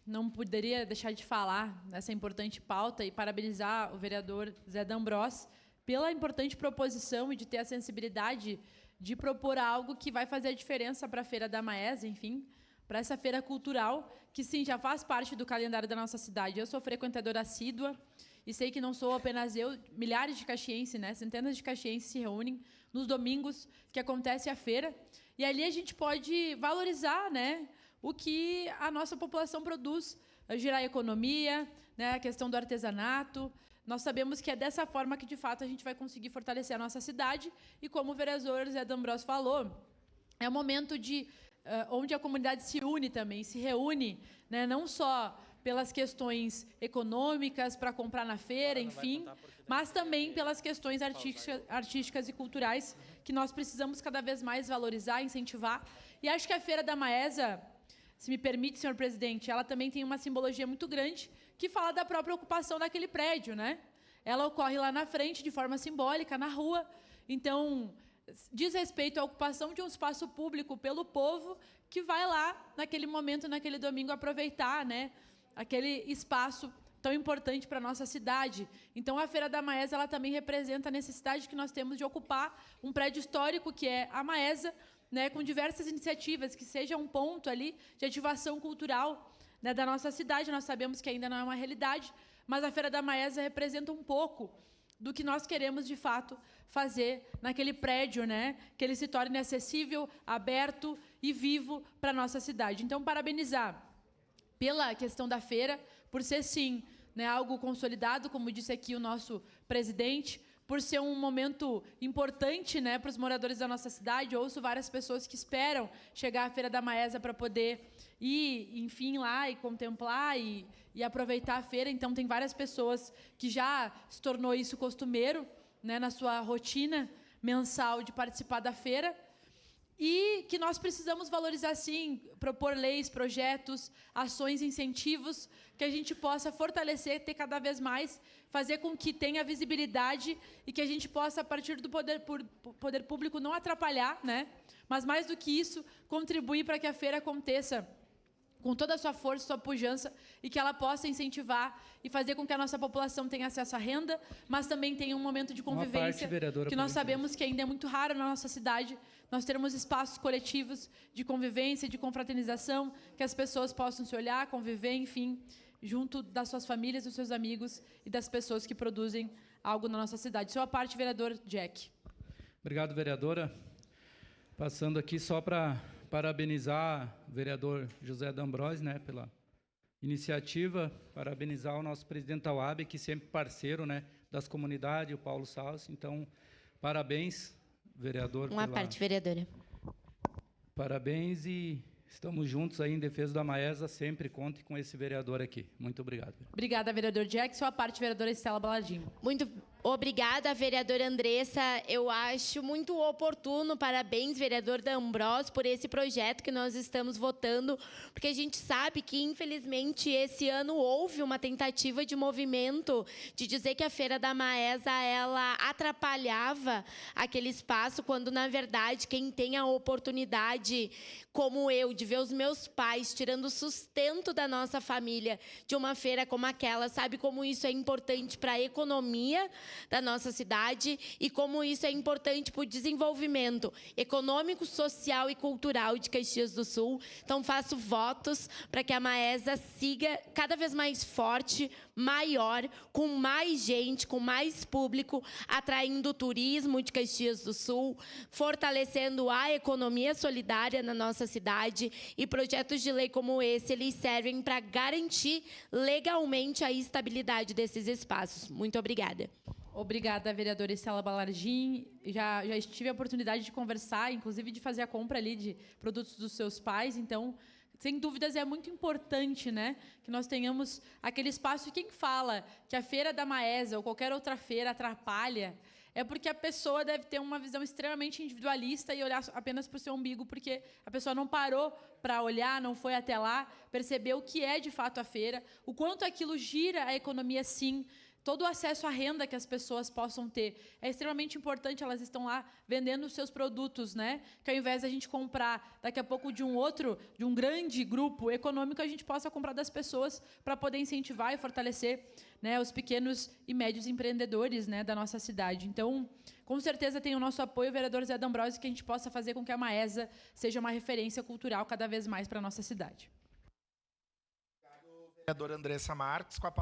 não poderia deixar de falar nessa importante pauta e parabenizar o vereador Zé D'Ambrós pela importante proposição e de ter a sensibilidade de propor algo que vai fazer a diferença para a Feira da Maesa, enfim, para essa feira cultural, que sim, já faz parte do calendário da nossa cidade. Eu sou frequentadora assídua e sei que não sou apenas eu, milhares de caxienses, né, centenas de caxienses se reúnem nos domingos que acontece a feira, e ali a gente pode valorizar, né, o que a nossa população produz, girar a economia, né, a questão do artesanato. Nós sabemos que é dessa forma que, de fato, a gente vai conseguir fortalecer a nossa cidade. E, como o vereador Zé D'Ambrós falou, é um momento onde a comunidade se une também, se reúne, né, não só pelas questões econômicas, para comprar na feira, enfim, mas também pelas questões artísticas e culturais que nós precisamos cada vez mais valorizar, incentivar. E acho que a Feira da Maesa, se me permite, senhor presidente, ela também tem uma simbologia muito grande que fala da própria ocupação daquele prédio, né? Ela ocorre lá na frente, de forma simbólica, na rua. Então, diz respeito à ocupação de um espaço público pelo povo que vai lá, naquele momento, naquele domingo, aproveitar, né, aquele espaço tão importante para a nossa cidade. Então, a Feira da Maesa ela também representa a necessidade que nós temos de ocupar um prédio histórico, que é a Maesa, né, com diversas iniciativas, que seja um ponto ali de ativação cultural, né, da nossa cidade. Nós sabemos que ainda não é uma realidade, mas a Feira da Maesa representa um pouco do que nós queremos, de fato, fazer naquele prédio, né, que ele se torne acessível, aberto e vivo para a nossa cidade. Então, parabenizar pela questão da feira, por ser, sim, né, algo consolidado, como disse aqui o nosso presidente, por ser um momento importante, né, para os moradores da nossa cidade. Eu ouço várias pessoas que esperam chegar à Feira da Maesa para poder ir, enfim, lá e contemplar e aproveitar a feira. Então, tem várias pessoas que já se tornou isso costumeiro, né, na sua rotina mensal de participar da feira. E que nós precisamos valorizar, sim, propor leis, projetos, ações, incentivos, que a gente possa fortalecer, ter cada vez mais, fazer com que tenha visibilidade e que a gente possa, a partir do poder público, não atrapalhar, né? Mas, mais do que isso, contribuir para que a feira aconteça com toda a sua força, sua pujança, e que ela possa incentivar e fazer com que a nossa população tenha acesso à renda, mas também tenha um momento de convivência, que nós sabemos que ainda é muito raro na nossa cidade, nós termos espaços coletivos de convivência, de confraternização, que as pessoas possam se olhar, conviver, enfim, junto das suas famílias, dos seus amigos e das pessoas que produzem algo na nossa cidade. Sua parte, vereador Jack. Obrigado, vereadora. Passando aqui só para parabenizar o vereador José D'Ambrós, né, pela iniciativa, parabenizar o nosso presidente da UAB, que sempre parceiro, né, das comunidades, o Paulo Salles. Então, parabéns, vereador. Uma parte, vereadora. Parabéns e estamos juntos aí em defesa da Maesa, sempre conte com esse vereador aqui. Muito obrigado. Obrigada, vereador Jack. Sua parte, vereadora Estela Baladinho. Muito obrigada, vereadora Andressa. Eu acho muito oportuno, parabéns, vereador D'Ambrós, por esse projeto que nós estamos votando, porque a gente sabe que, infelizmente, esse ano houve uma tentativa de movimento de dizer que a Feira da Maesa ela atrapalhava aquele espaço, quando, na verdade, quem tem a oportunidade, como eu, de ver os meus pais tirando o sustento da nossa família de uma feira como aquela, sabe como isso é importante para a economia da nossa cidade e como isso é importante para o desenvolvimento econômico, social e cultural de Caxias do Sul. Então, faço votos para que a Maesa siga cada vez mais forte, maior, com mais gente, com mais público, atraindo o turismo de Caxias do Sul, fortalecendo a economia solidária na nossa cidade, e projetos de lei como esse, eles servem para garantir legalmente a estabilidade desses espaços. Muito obrigada. Obrigada, vereadora Estela Balardim. Já tive a oportunidade de conversar, inclusive de fazer a compra ali de produtos dos seus pais. Então, sem dúvidas, é muito importante, né, que nós tenhamos aquele espaço. E quem fala que a Feira da Maesa ou qualquer outra feira atrapalha, é porque a pessoa deve ter uma visão extremamente individualista e olhar apenas para o seu umbigo, porque a pessoa não parou para olhar, não foi até lá, percebeu o que é de fato a feira, o quanto aquilo gira a economia, sim, todo o acesso à renda que as pessoas possam ter. É extremamente importante, elas estão lá vendendo os seus produtos, né? Que ao invés de a gente comprar daqui a pouco de um grande grupo econômico, a gente possa comprar das pessoas para poder incentivar e fortalecer, né, os pequenos e médios empreendedores, né, da nossa cidade. Então, com certeza tem o nosso apoio, vereador Zé D'Ambrosio, que a gente possa fazer com que a Maesa seja uma referência cultural cada vez mais para a nossa cidade. Obrigado, vereadora Andressa Marques. Com a palavra